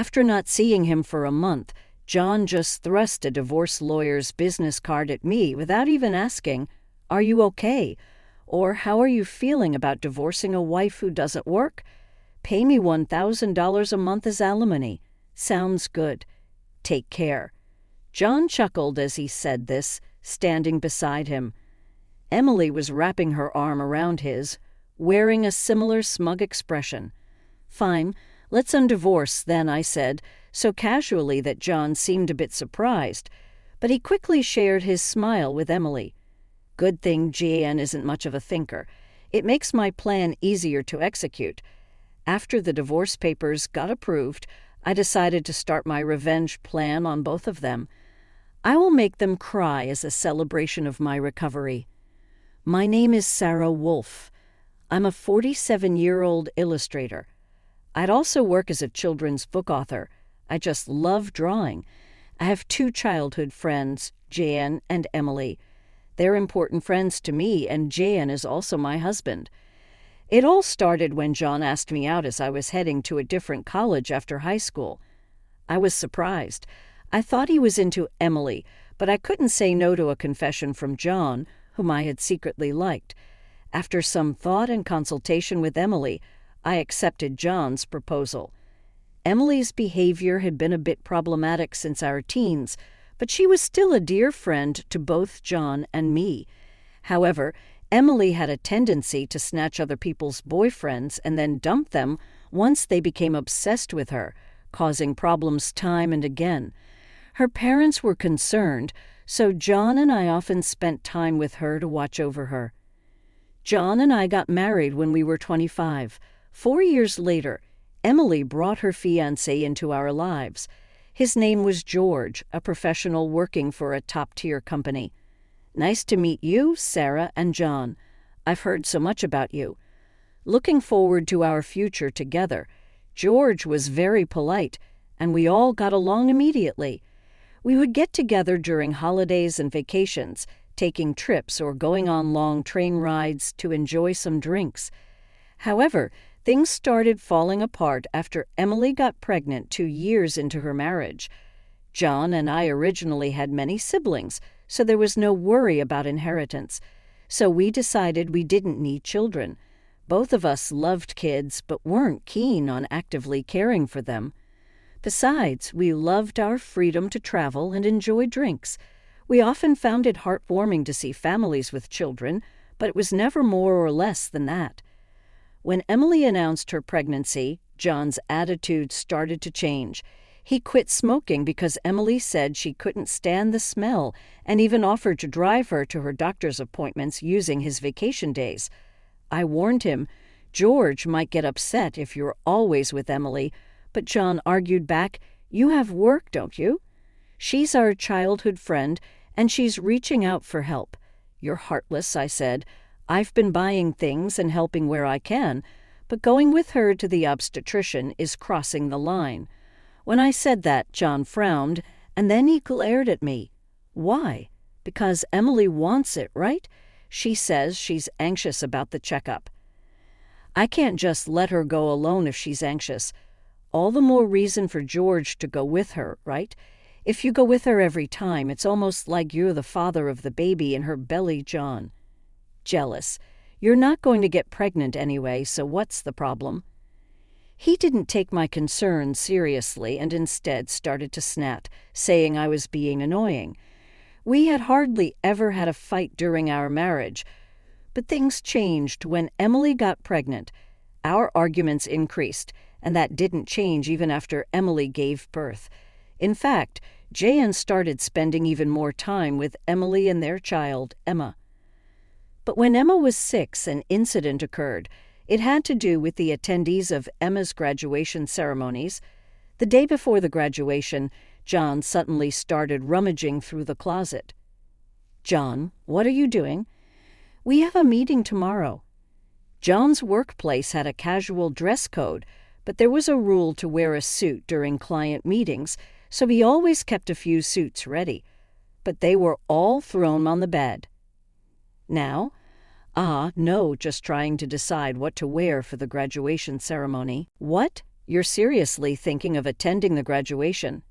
After not seeing him for a month, John just thrust a divorce lawyer's business card at me without even asking, "Are you okay?" Or, "How are you feeling about divorcing a wife who doesn't work? Pay me $1,000 a month as alimony. Sounds good. Take care." John chuckled as he said this, standing beside him. Emily was wrapping her arm around his, wearing a similar smug expression. "Fine, let's undivorce then," I said, so casually that John seemed a bit surprised, but he quickly shared his smile with Emily. "Good thing Jan isn't much of a thinker. It makes my plan easier to execute." After the divorce papers got approved, I decided to start my revenge plan on both of them. I will make them cry as a celebration of my recovery. My name is Sarah Wolf. I'm a 47-year-old illustrator. I'd also work as a children's book author. I just love drawing. I have 2 childhood friends, Jan and Emily. They're important friends to me, and Jan is also my husband. It all started when John asked me out as I was heading to a different college after high school. I was surprised. I thought he was into Emily, but I couldn't say no to a confession from John, whom I had secretly liked. After some thought and consultation with Emily, I accepted John's proposal. Emily's behavior had been a bit problematic since our teens, but she was still a dear friend to both John and me. However, Emily had a tendency to snatch other people's boyfriends and then dump them once they became obsessed with her, causing problems time and again. Her parents were concerned, so John and I often spent time with her to watch over her. John and I got married when we were 25. 4 years later, Emily brought her fiancé into our lives. His name was George, a professional working for a top-tier company. "Nice to meet you, Sarah and John. I've heard so much about you." Looking forward to our future together, George was very polite, and we all got along immediately. We would get together during holidays and vacations, taking trips or going on long train rides to enjoy some drinks. However, things started falling apart after Emily got pregnant 2 years into her marriage. John and I originally had many siblings, so there was no worry about inheritance. So we decided we didn't need children. Both of us loved kids but weren't keen on actively caring for them. Besides, we loved our freedom to travel and enjoy drinks. We often found it heartwarming to see families with children, but it was never more or less than that. When Emily announced her pregnancy, John's attitude started to change. He quit smoking because Emily said she couldn't stand the smell and even offered to drive her to her doctor's appointments using his vacation days. I warned him, "George might get upset if you're always with Emily," but John argued back, "You have work, don't you? She's our childhood friend, and she's reaching out for help." "You're heartless," I said. "I've been buying things and helping where I can, but going with her to the obstetrician is crossing the line." When I said that, John frowned, and then he glared at me. "Why? Because Emily wants it, right? She says she's anxious about the checkup." "I can't just let her go alone if she's anxious. All the more reason for George to go with her, right? If you go with her every time, it's almost like you're the father of the baby in her belly, John." "Jealous. You're not going to get pregnant anyway, so what's the problem?" He didn't take my concerns seriously and instead started to snap, saying I was being annoying. We had hardly ever had a fight during our marriage, but things changed when Emily got pregnant. Our arguments increased, and that didn't change even after Emily gave birth. In fact, Jan started spending even more time with Emily and their child, Emma. But when Emma was 6, an incident occurred. It had to do with the attendees of Emma's graduation ceremonies. The day before the graduation, John suddenly started rummaging through the closet. "John, what are you doing?" "We have a meeting tomorrow." John's workplace had a casual dress code, but there was a rule to wear a suit during client meetings, so he always kept a few suits ready. But they were all thrown on the bed. "Now?" "No, just trying to decide what to wear for the graduation ceremony." "What? You're seriously thinking of attending the graduation?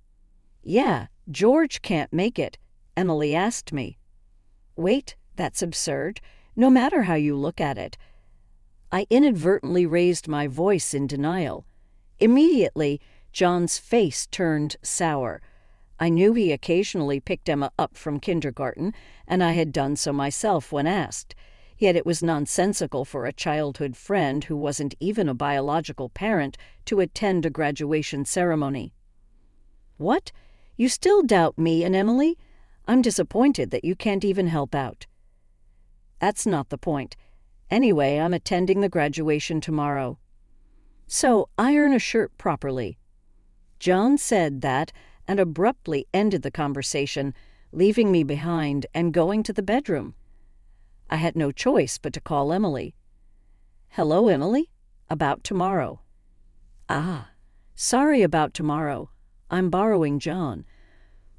Yeah, George can't make it, Emily asked me. Wait, that's absurd, no matter how you look at it. I inadvertently raised my voice in denial. Immediately, John's face turned sour. I knew he occasionally picked Emma up from kindergarten, and I had done so myself when asked. Yet it was nonsensical for a childhood friend who wasn't even a biological parent to attend a graduation ceremony. What? You still doubt me and Emily? I'm disappointed that you can't even help out. That's not the point. Anyway, I'm attending the graduation tomorrow. So, iron a shirt properly. John said that and abruptly ended the conversation, leaving me behind and going to the bedroom. I had no choice but to call Emily. Hello, Emily. About tomorrow. Ah, sorry about tomorrow. I'm borrowing John.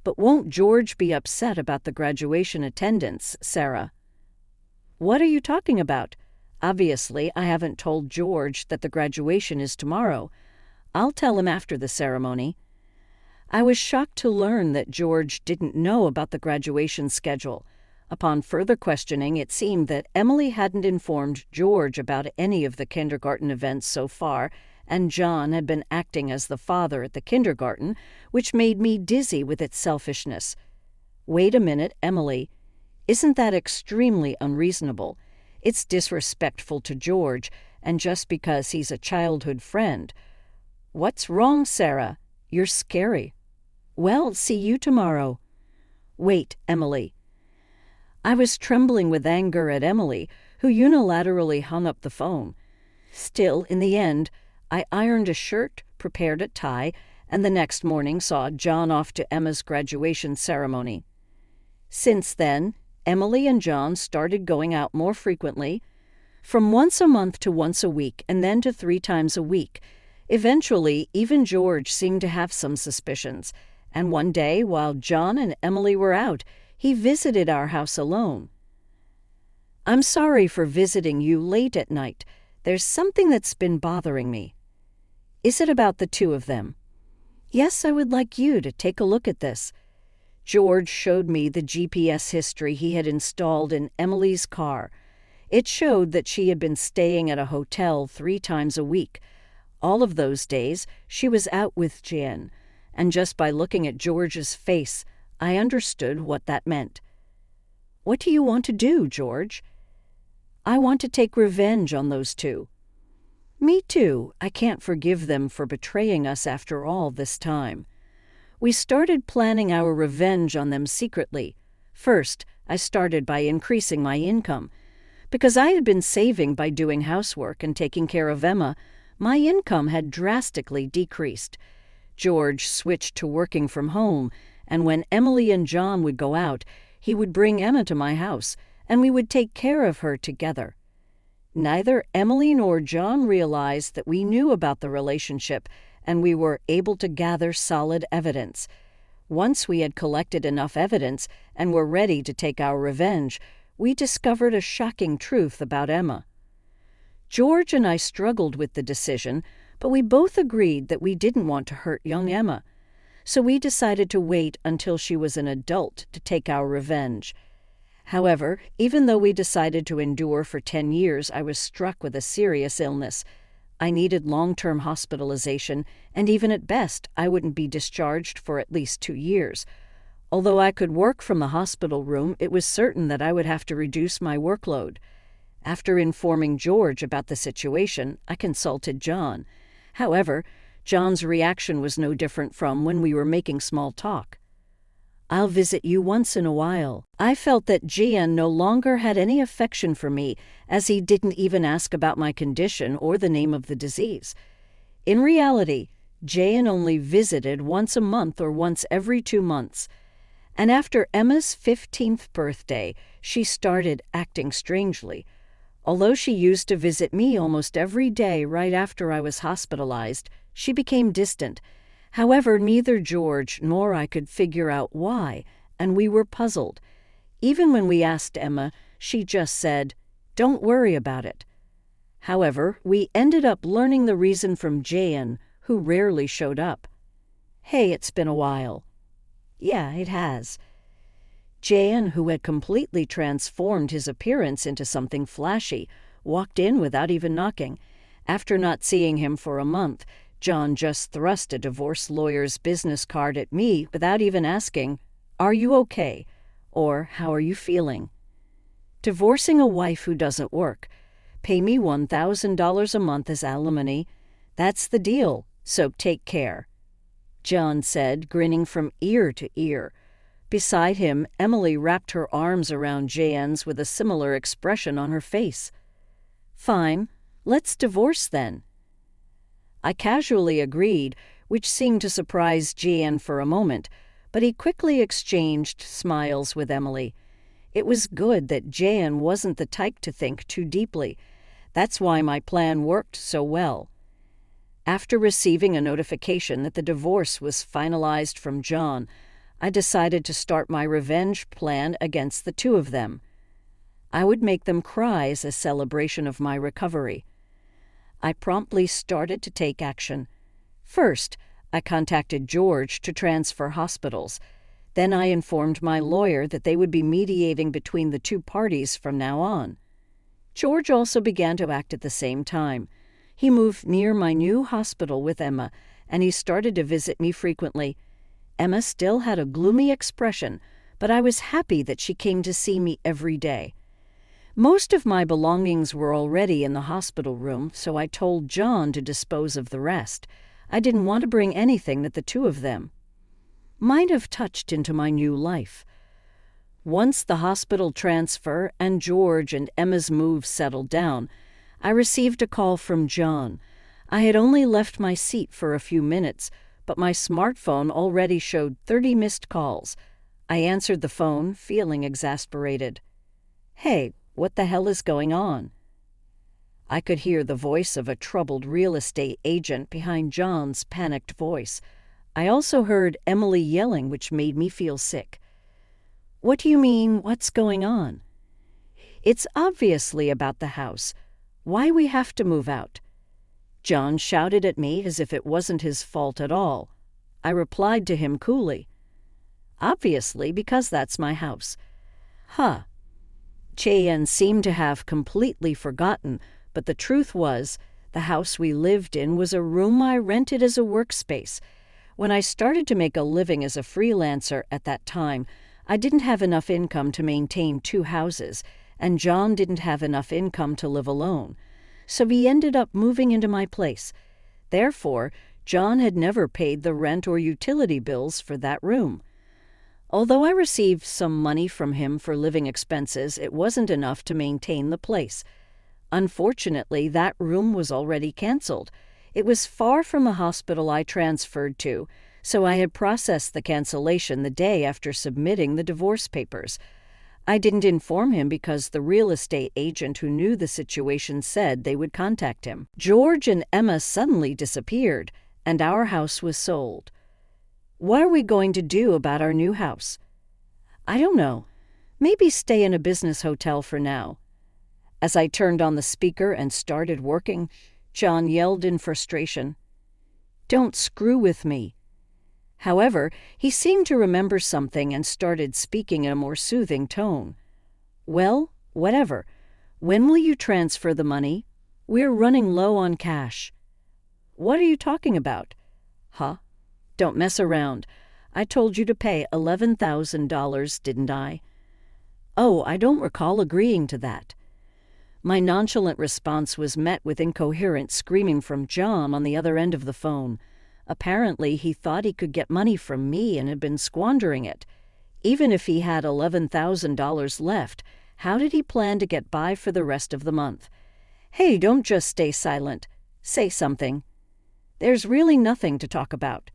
But won't George be upset about the graduation attendance, Sarah? What are you talking about? Obviously, I haven't told George that the graduation is tomorrow. I'll tell him after the ceremony. I was shocked to learn that George didn't know about the graduation schedule. Upon further questioning, it seemed that Emily hadn't informed George about any of the kindergarten events so far, and John had been acting as the father at the kindergarten, which made me dizzy with its selfishness. Wait a minute, Emily. Isn't that extremely unreasonable? It's disrespectful to George, and just because he's a childhood friend. What's wrong, Sarah? You're scary. Well, see you tomorrow. Wait, Emily. I was trembling with anger at Emily, who unilaterally hung up the phone. Still, in the end, I ironed a shirt, prepared a tie, and the next morning saw John off to Emma's graduation ceremony. Since then, Emily and John started going out more frequently, from once a month to once a week, and then to 3 times a week. Eventually, even George seemed to have some suspicions, and one day, while John and Emily were out, he visited our house alone. I'm sorry for visiting you late at night. There's something that's been bothering me. Is it about the 2 of them? Yes, I would like you to take a look at this. George showed me the GPS history he had installed in Emily's car. It showed that she had been staying at a hotel 3 times a week. All of those days, she was out with Jan, and just by looking at George's face, I understood what that meant. What do you want to do, George? I want to take revenge on those 2. Me too. I can't forgive them for betraying us after all this time. We started planning our revenge on them secretly. First, I started by increasing my income. Because I had been saving by doing housework and taking care of Emma, my income had drastically decreased. George switched to working from home, and when Emily and John would go out, he would bring Emma to my house, and we would take care of her together. Neither Emily nor John realized that we knew about the relationship, and we were able to gather solid evidence. Once we had collected enough evidence and were ready to take our revenge, we discovered a shocking truth about Emma. George and I struggled with the decision, but we both agreed that we didn't want to hurt young Emma. So we decided to wait until she was an adult to take our revenge. However, even though we decided to endure for 10 years, I was struck with a serious illness. I needed long-term hospitalization, and even at best, I wouldn't be discharged for at least 2 years. Although I could work from the hospital room, it was certain that I would have to reduce my workload. After informing George about the situation, I consulted John. However, John's reaction was no different from when we were making small talk. I'll visit you once in a while. I felt that Gian no longer had any affection for me, as he didn't even ask about my condition or the name of the disease. In reality, Gian only visited once a month or once every 2 months. And after Emma's 15th birthday, she started acting strangely. Although she used to visit me almost every day right after I was hospitalized, she became distant. However, neither George nor I could figure out why, and we were puzzled. Even when we asked Emma, she just said, "Don't worry about it." However, we ended up learning the reason from Jan, who rarely showed up. "Hey, it's been a while." "Yeah, it has." Jan, who had completely transformed his appearance into something flashy, walked in without even knocking. After not seeing him for a month, John just thrust a divorce lawyer's business card at me without even asking, "Are you okay?" or "How are you feeling?" "Divorcing a wife who doesn't work. Pay me $1,000 a month as alimony. That's the deal, so take care," John said, grinning from ear to ear. Beside him, Emily wrapped her arms around Jan's with a similar expression on her face. "Fine, let's divorce then." I casually agreed, which seemed to surprise Jan for a moment, but he quickly exchanged smiles with Emily. It was good that Jan wasn't the type to think too deeply. That's why my plan worked so well. After receiving a notification that the divorce was finalized from John, I decided to start my revenge plan against the two of them. I would make them cry as a celebration of my recovery. I promptly started to take action. First, I contacted George to transfer hospitals. Then I informed my lawyer that they would be mediating between the two parties from now on. George also began to act at the same time. He moved near my new hospital with Emma, and he started to visit me frequently. Emma still had a gloomy expression, but I was happy that she came to see me every day. Most of my belongings were already in the hospital room, so I told John to dispose of the rest. I didn't want to bring anything that the two of them might have touched into my new life. Once the hospital transfer and George and Emma's move settled down, I received a call from John. I had only left my seat for a few minutes, but my smartphone already showed 30 missed calls. I answered the phone, feeling exasperated. "Hey, what the hell is going on?" I could hear the voice of a troubled real estate agent behind John's panicked voice. I also heard Emily yelling, which made me feel sick. "What do you mean, what's going on?" "It's obviously about the house. Why we have to move out." John shouted at me as if it wasn't his fault at all. I replied to him coolly, "Obviously, because that's my house." "Huh." Cheyenne seemed to have completely forgotten, but the truth was, the house we lived in was a room I rented as a workspace. When I started to make a living as a freelancer at that time, I didn't have enough income to maintain two houses, and John didn't have enough income to live alone. So he ended up moving into my place. Therefore, John had never paid the rent or utility bills for that room. Although I received some money from him for living expenses, it wasn't enough to maintain the place. Unfortunately, that room was already canceled. It was far from the hospital I transferred to, so I had processed the cancellation the day after submitting the divorce papers. I didn't inform him because the real estate agent who knew the situation said they would contact him. George and Emma suddenly disappeared, and our house was sold. What are we going to do about our new house? I don't know. Maybe stay in a business hotel for now. As I turned on the speaker and started working, John yelled in frustration, "Don't screw with me." However, he seemed to remember something and started speaking in a more soothing tone. "Well, whatever. When will you transfer the money? We're running low on cash." "What are you talking about?" "Huh? Don't mess around. I told you to pay $11,000, didn't I?" "Oh, I don't recall agreeing to that." My nonchalant response was met with incoherent screaming from John on the other end of the phone. Apparently, he thought he could get money from me and had been squandering it. Even if he had $11,000 left, how did he plan to get by for the rest of the month? "Hey, don't just stay silent. Say something." "There's really nothing to talk about."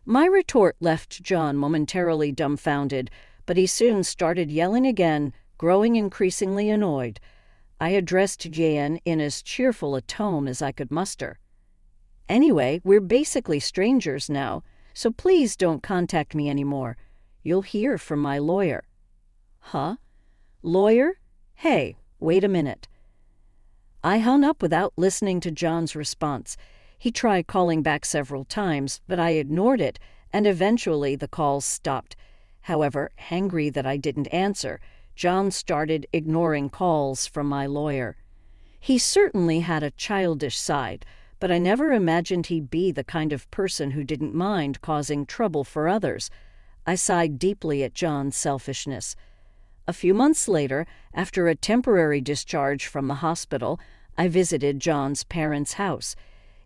My retort left John momentarily dumbfounded, but he soon started yelling again, growing increasingly annoyed. I addressed Jan in as cheerful a tone as I could muster. "Anyway, we're basically strangers now, so please don't contact me anymore. You'll hear from my lawyer." "Huh? Lawyer? Hey, wait a minute." I hung up without listening to John's response. He tried calling back several times, but I ignored it, and eventually the calls stopped. However, angry that I didn't answer, John started ignoring calls from my lawyer. He certainly had a childish side, but I never imagined he'd be the kind of person who didn't mind causing trouble for others. I sighed deeply at John's selfishness. A few months later, after a temporary discharge from the hospital, I visited John's parents' house.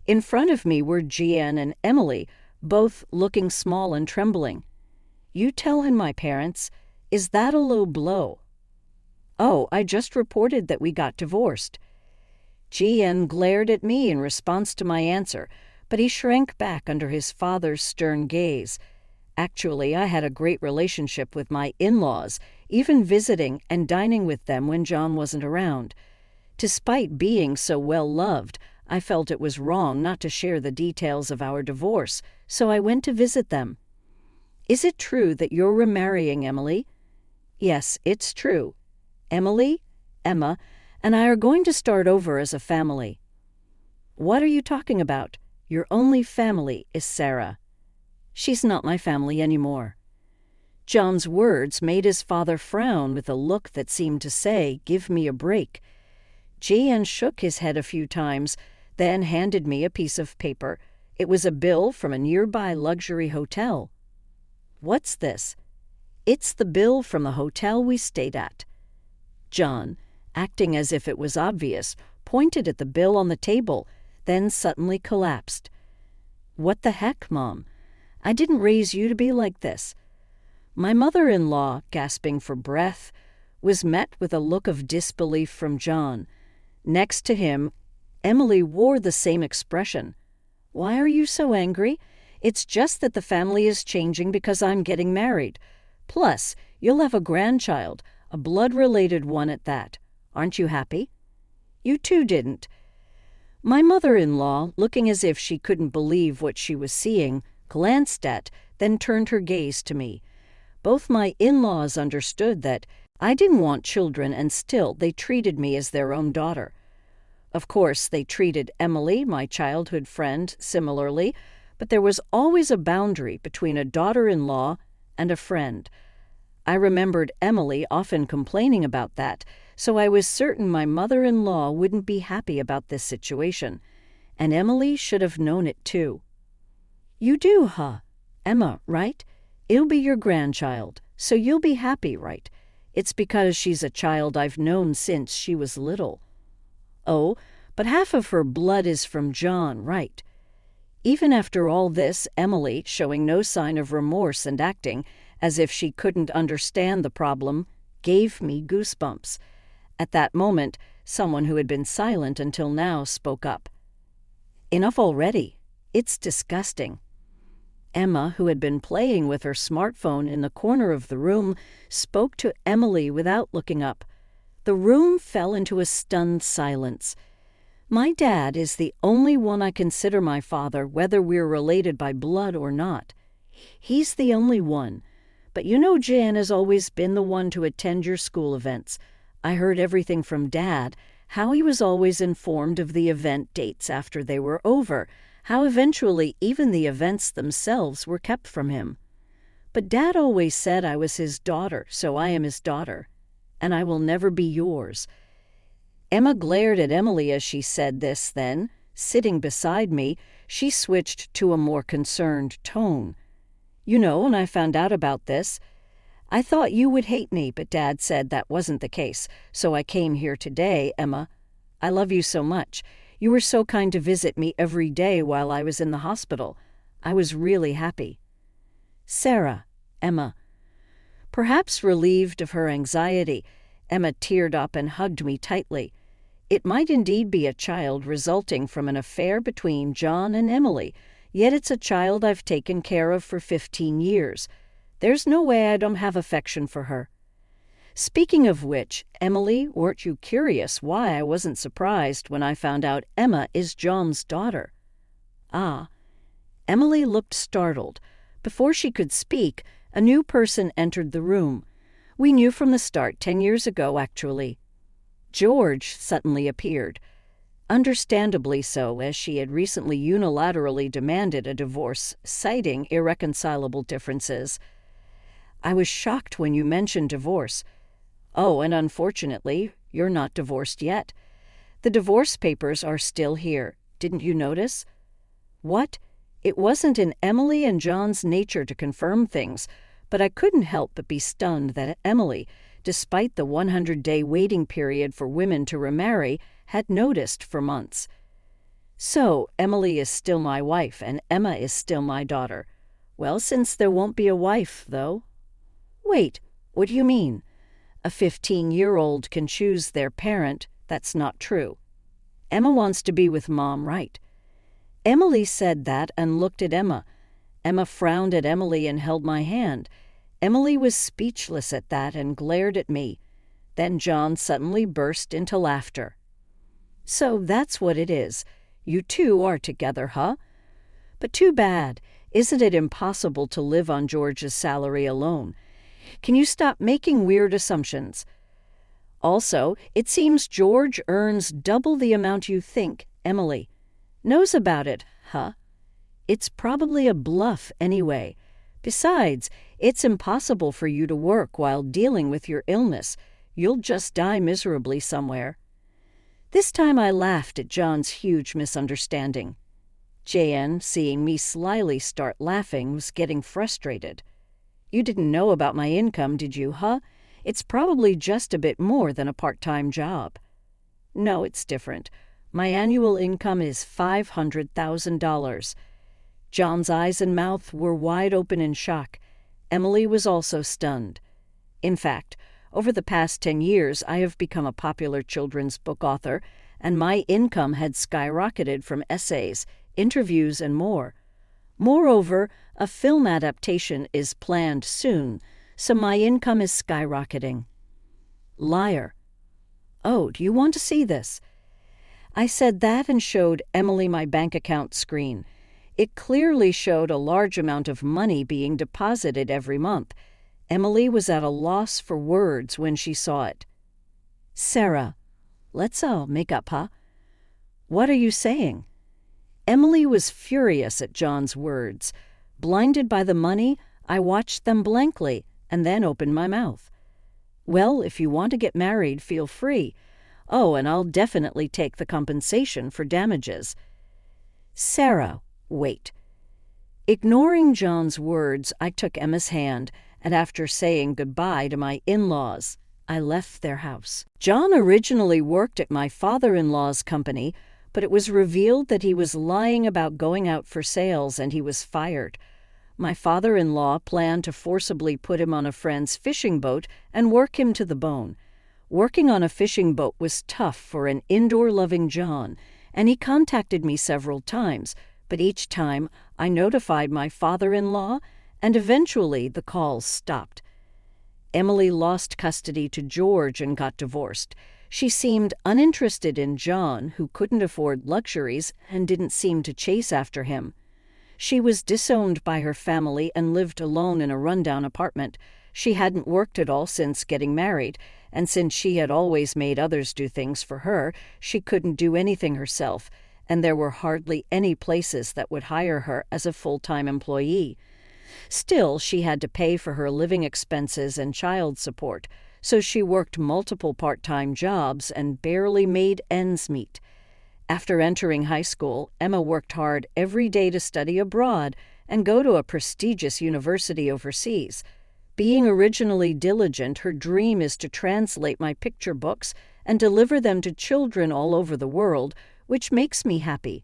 In front of me were Jean and Emily, both looking small and trembling. "You tell him, my parents. Is that a low blow?" "Oh, I just reported that we got divorced." Jean glared at me in response to my answer, but he shrank back under his father's stern gaze. Actually, I had a great relationship with my in-laws, even visiting and dining with them when John wasn't around. Despite being so well-loved, I felt it was wrong not to share the details of our divorce, so I went to visit them. "Is it true that you're remarrying Emily?" "Yes, it's true. Emily, Emma, and I are going to start over as a family." "What are you talking about? Your only family is Sarah." "She's not my family anymore." John's words made his father frown with a look that seemed to say, "Give me a break." Jean shook his head a few times, then handed me a piece of paper. It was a bill from a nearby luxury hotel. "What's this?" "It's the bill from the hotel we stayed at." John, acting as if it was obvious, pointed at the bill on the table, then suddenly collapsed. "What the heck, Mom? I didn't raise you to be like this." My mother-in-law, gasping for breath, was met with a look of disbelief from John. Next to him, Emily wore the same expression. "Why are you so angry? It's just that the family is changing because I'm getting married. Plus, you'll have a grandchild, a blood-related one at that. Aren't you happy?" "You too didn't." My mother-in-law, looking as if she couldn't believe what she was seeing, glanced at, then turned her gaze to me. Both my in-laws understood that I didn't want children, and still they treated me as their own daughter. Of course, they treated Emily, my childhood friend, similarly, but there was always a boundary between a daughter-in-law and a friend. I remembered Emily often complaining about that, so I was certain my mother-in-law wouldn't be happy about this situation, and Emily should have known it too. "You do, huh? Emma, right? It'll be your grandchild, so you'll be happy, right? It's because she's a child I've known since she was little." "Oh, but half of her blood is from John, right?" Even after all this, Emily, showing no sign of remorse and acting as if she couldn't understand the problem, gave me goosebumps. At that moment, someone who had been silent until now spoke up. "Enough already. It's disgusting." Emma, who had been playing with her smartphone in the corner of the room, spoke to Emily without looking up. The room fell into a stunned silence. My dad is the only one I consider my father, whether we're related by blood or not. He's the only one. But you know Jan has always been the one to attend your school events. I heard everything from Dad, how he was always informed of the event dates after they were over, how eventually even the events themselves were kept from him. But Dad always said I was his daughter, so I am his daughter. And I will never be yours. Emma glared at Emily as she said this, then, sitting beside me, she switched to a more concerned tone. "You know, when I found out about this, I thought you would hate me, but Dad said that wasn't the case, so I came here today, Emma. I love you so much. You were so kind to visit me every day while I was in the hospital. I was really happy." "Sarah," Emma. Perhaps relieved of her anxiety, Emma teared up and hugged me tightly. It might indeed be a child resulting from an affair between John and Emily, yet it's a child I've taken care of for 15 years. There's no way I don't have affection for her. Speaking of which, Emily, weren't you curious why I wasn't surprised when I found out Emma is John's daughter? Ah. Emily looked startled. Before she could speak, a new person entered the room. We knew from the start, 10 years ago, actually. George suddenly appeared. Understandably so, as she had recently unilaterally demanded a divorce, citing irreconcilable differences. I was shocked when you mentioned divorce. Oh, and unfortunately, you're not divorced yet. The divorce papers are still here. Didn't you notice? What? It wasn't in Emily and John's nature to confirm things, but I couldn't help but be stunned that Emily, despite the 100-day waiting period for women to remarry, had noticed for months. So, Emily is still my wife, and Emma is still my daughter. Well, since there won't be a wife, though. Wait, what do you mean? A 15-year-old can choose their parent. That's not true. Emma wants to be with Mom, right? Emily said that and looked at Emma. Emma frowned at Emily and held my hand. Emily was speechless at that and glared at me. Then John suddenly burst into laughter. So that's what it is. You two are together, huh? But too bad. Isn't it impossible to live on George's salary alone? Can you stop making weird assumptions? Also, it seems George earns double the amount you think, Emily. Knows about it, huh? It's probably a bluff anyway. Besides, it's impossible for you to work while dealing with your illness. You'll just die miserably somewhere. This time I laughed at John's huge misunderstanding. JN, seeing me slyly start laughing, was getting frustrated. You didn't know about my income, did you, huh? It's probably just a bit more than a part-time job. No, it's different. My annual income is $500,000. John's eyes and mouth were wide open in shock. Emily was also stunned. In fact, over the past 10 years, I have become a popular children's book author, and my income had skyrocketed from essays, interviews, and more. Moreover, a film adaptation is planned soon, so my income is skyrocketing. Liar. Oh, do you want to see this? I said that and showed Emily my bank account screen. It clearly showed a large amount of money being deposited every month. Emily was at a loss for words when she saw it. Sarah, let's all make up, huh? What are you saying? Emily was furious at John's words. Blinded by the money, I watched them blankly and then opened my mouth. Well, if you want to get married, feel free. Oh, and I'll definitely take the compensation for damages. Sarah, wait. Ignoring John's words, I took Emma's hand, and after saying goodbye to my in-laws, I left their house. John originally worked at my father-in-law's company, but it was revealed that he was lying about going out for sales and he was fired. My father-in-law planned to forcibly put him on a friend's fishing boat and work him to the bone. Working on a fishing boat was tough for an indoor-loving John, and he contacted me several times, but each time I notified my father-in-law, and eventually the calls stopped. Emily lost custody to George and got divorced. She seemed uninterested in John, who couldn't afford luxuries and didn't seem to chase after him. She was disowned by her family and lived alone in a rundown apartment. She hadn't worked at all since getting married, and since she had always made others do things for her, she couldn't do anything herself, and there were hardly any places that would hire her as a full-time employee. Still, she had to pay for her living expenses and child support, so she worked multiple part-time jobs and barely made ends meet. After entering high school, Emma worked hard every day to study abroad and go to a prestigious university overseas. Being originally diligent, her dream is to translate my picture books and deliver them to children all over the world, which makes me happy.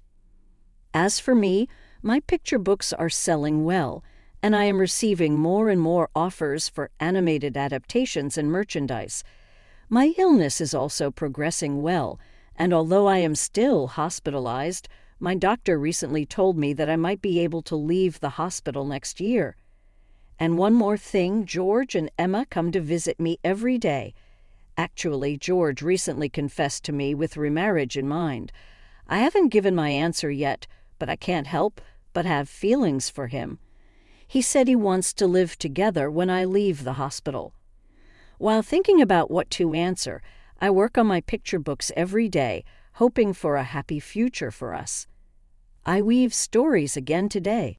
As for me, my picture books are selling well, and I am receiving more and more offers for animated adaptations and merchandise. My illness is also progressing well, and although I am still hospitalized, my doctor recently told me that I might be able to leave the hospital next year. And one more thing, George and Emma come to visit me every day. Actually, George recently confessed to me with remarriage in mind. I haven't given my answer yet, but I can't help but have feelings for him. He said he wants to live together when I leave the hospital. While thinking about what to answer, I work on my picture books every day, hoping for a happy future for us. I weave stories again today,